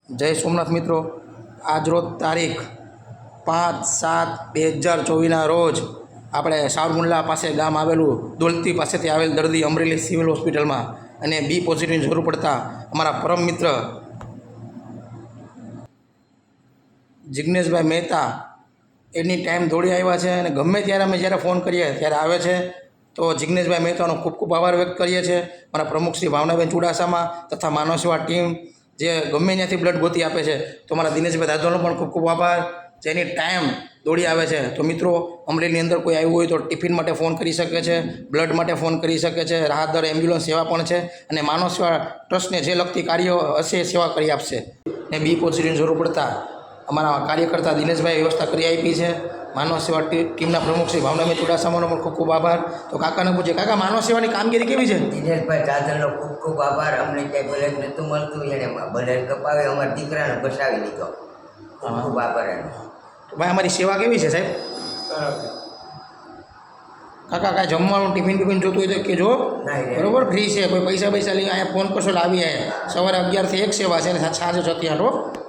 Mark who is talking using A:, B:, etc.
A: જય સોમનાથ મિત્રો, આજરોજ તારીખ 5/7/2024ના રોજ આપણે સાવરકુંડલા પાસે ગામ આવેલું દોલતી પાસેથી આવેલ દર્દી અમરેલી સિવિલ હોસ્પિટલમાં અને બી પોઝિટિવની જરૂર પડતા અમારા પરમ મિત્ર જિગ્નેશભાઈ મહેતા એની ટાઈમ દોડી આવ્યા છે અને ગમે ત્યારે અમે જ્યારે ફોન કરીએ ત્યારે આવે છે. તો જિગ્નેશભાઈ મહેતાનો ખૂબ ખૂબ આભાર વ્યક્ત કરીએ છીએ. મારા પ્રમુખ શ્રી ભાવનાબેન ચુડાસમા તથા માનવ સેવા ટીમ જે ગમે ત્યાંથી બ્લડ ગોતી આપે છે. તો મારા દિનેશભાઈ દાદોનો પણ ખૂબ ખૂબ આભાર, જેની ટાઈમ દોડી આવે છે. તો મિત્રો, અમરેલીની અંદર કોઈ આવ્યું હોય તો ટિફિન માટે ફોન કરી શકે છે, બ્લડ માટે ફોન કરી શકે છે, રાહત દર એમ્બ્યુલન્સ સેવા પણ છે અને માનવ સેવા ટ્રસ્ટને જે લગતી કાર્યો હશે એ સેવા કરી આપશે. ને બી પોઝિટિવની જરૂર પડતા અમારા કાર્યકર્તા દિનેશભાઈ વ્યવસ્થા કરી આપી છે. માનવ સેવા ટીમના પ્રમુખ શ્રી ભાવનાબેન ચુડાસમાનો પણ ખૂબ ખૂબ આભાર. તો કાકાને પૂછે, કાકા માનવ સેવાની કામગીરી કેવી છે?
B: દિનેશભાઈ દાદરનો ખૂબ ખૂબ આભાર. અમને ક્યાંય બ્લડ નહોતું મળતું, એને બ્લડ કપાવી અમારા દીકરાને બસાવી લીધો. ખૂબ ખૂબ આભાર એનો.
A: તો ભાઈ અમારી સેવા કેવી છે સાહેબ? કાકા કાંઈ જમવાનું ટિફિન જોતું હોય તો કહેજો, બરોબર? ફ્રી છે, કોઈ પૈસા લઈ અહીંયા ફોન કરશો એટલે આવી જાય. સવારે 11 થી 1 સેવા છે અને સાંજે 6 થી 8.